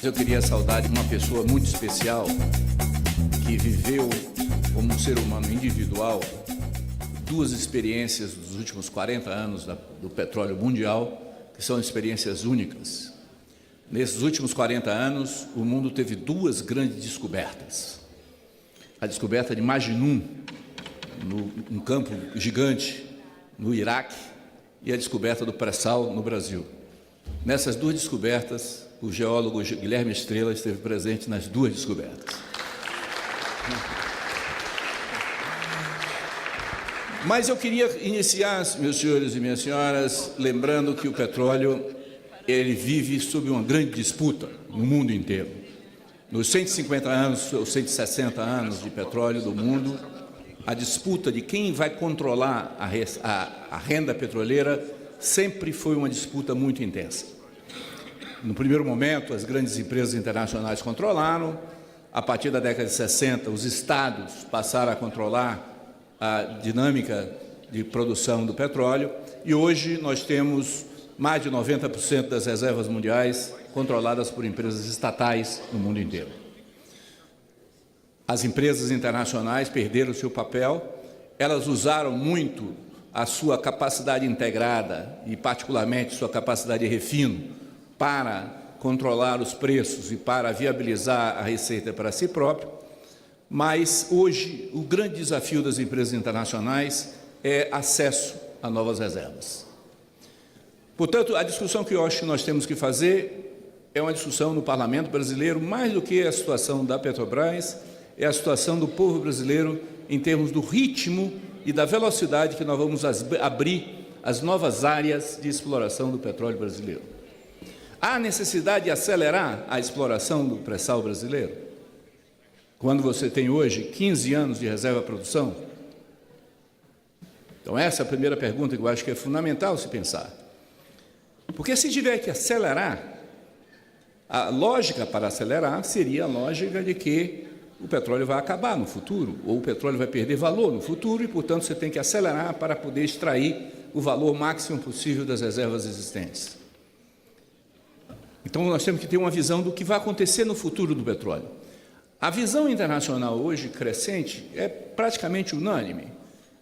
Eu queria saudar uma pessoa muito especial que viveu como um ser humano individual duas experiências dos últimos 40 anos do petróleo mundial, que são experiências únicas. Nesses últimos 40 anos, o mundo teve duas grandes descobertas. A descoberta de Majnun, num campo gigante no Iraque, e a descoberta do pré-sal no Brasil. Nessas duas descobertas, o geólogo Guilherme Estrela esteve presente nas duas descobertas. Mas eu queria iniciar, meus senhores e minhas senhoras, lembrando que o petróleo ele vive sob uma grande disputa no mundo inteiro. Nos 150 anos ou 160 anos de petróleo do mundo, a disputa de quem vai controlar a renda petroleira sempre foi uma disputa muito intensa. No primeiro momento, as grandes empresas internacionais controlaram. A partir da década de 60, os estados passaram a controlar a dinâmica de produção do petróleo, e hoje nós temos mais de 90% das reservas mundiais controladas por empresas estatais no mundo inteiro. As empresas internacionais perderam seu papel, elas usaram muito a sua capacidade integrada e, particularmente, sua capacidade de refino para controlar os preços e para viabilizar a receita para si próprio. Mas, hoje, o grande desafio das empresas internacionais é acesso a novas reservas. Portanto, a discussão que eu acho que nós temos que fazer é uma discussão no Parlamento brasileiro, mais do que a situação da Petrobras, é a situação do povo brasileiro em termos do ritmo e da velocidade que nós vamos abrir as novas áreas de exploração do petróleo brasileiro. Há necessidade de acelerar a exploração do pré-sal brasileiro? Quando você tem hoje 15 anos de reserva-produção? Então, essa é a primeira pergunta que eu acho que é fundamental se pensar. Porque se tiver que acelerar, a lógica para acelerar seria a lógica de que o petróleo vai acabar no futuro, ou o petróleo vai perder valor no futuro, e, portanto, você tem que acelerar para poder extrair o valor máximo possível das reservas existentes. Então, nós temos que ter uma visão do que vai acontecer no futuro do petróleo. A visão internacional hoje, crescente, é praticamente unânime.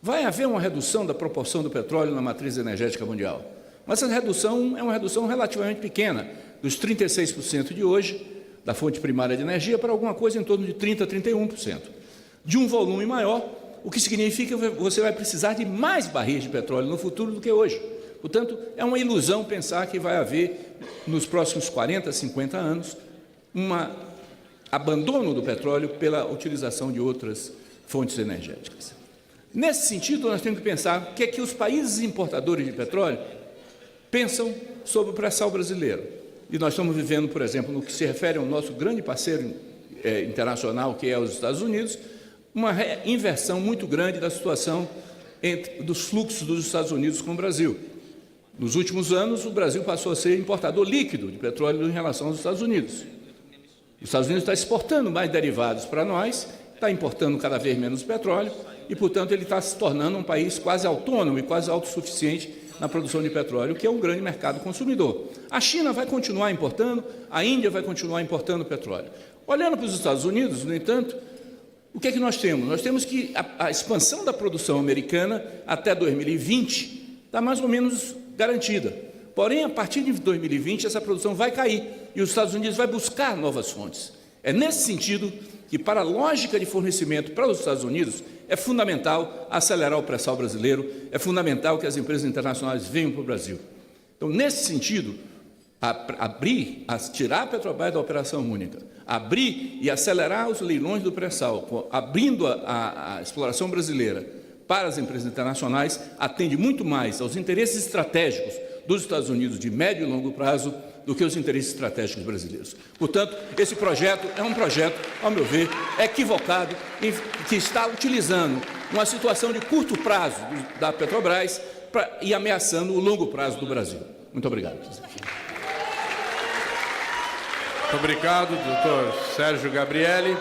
Vai haver uma redução da proporção do petróleo na matriz energética mundial. Mas essa redução é uma redução relativamente pequena, dos 36% de hoje, da fonte primária de energia, para alguma coisa em torno de 30% a 31%. De um volume maior, o que significa que você vai precisar de mais barris de petróleo no futuro do que hoje. Portanto, é uma ilusão pensar que vai haver, nos próximos 40, 50 anos, um abandono do petróleo pela utilização de outras fontes energéticas. Nesse sentido, nós temos que pensar o que é que os países importadores de petróleo pensam sobre o pré-sal brasileiro. E nós estamos vivendo, por exemplo, no que se refere ao nosso grande parceiro internacional, que é os Estados Unidos, uma inversão muito grande da situação dos fluxos dos Estados Unidos com o Brasil. Nos últimos anos, o Brasil passou a ser importador líquido de petróleo em relação aos Estados Unidos. Os Estados Unidos está exportando mais derivados para nós, está importando cada vez menos petróleo e, portanto, ele está se tornando um país quase autônomo e quase autossuficiente na produção de petróleo, que é um grande mercado consumidor. A China vai continuar importando, a Índia vai continuar importando petróleo. Olhando para os Estados Unidos, no entanto, o que é que nós temos? Nós temos que a expansão da produção americana até 2020 está mais ou menos garantida. Porém, a partir de 2020, essa produção vai cair e os Estados Unidos vai buscar novas fontes. É nesse sentido que, para a lógica de fornecimento para os Estados Unidos, é fundamental acelerar o pré-sal brasileiro, é fundamental que as empresas internacionais venham para o Brasil. Então, nesse sentido, tirar a Petrobras da operação única, abrir e acelerar os leilões do pré-sal, abrindo a exploração brasileira para as empresas internacionais, atende muito mais aos interesses estratégicos dos Estados Unidos de médio e longo prazo do que os interesses estratégicos brasileiros. Portanto, esse projeto é um projeto, ao meu ver, equivocado, que está utilizando uma situação de curto prazo da Petrobras e ameaçando o longo prazo do Brasil. Muito obrigado. Muito obrigado, doutor Sérgio Gabrielli.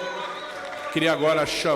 Queria agora chamar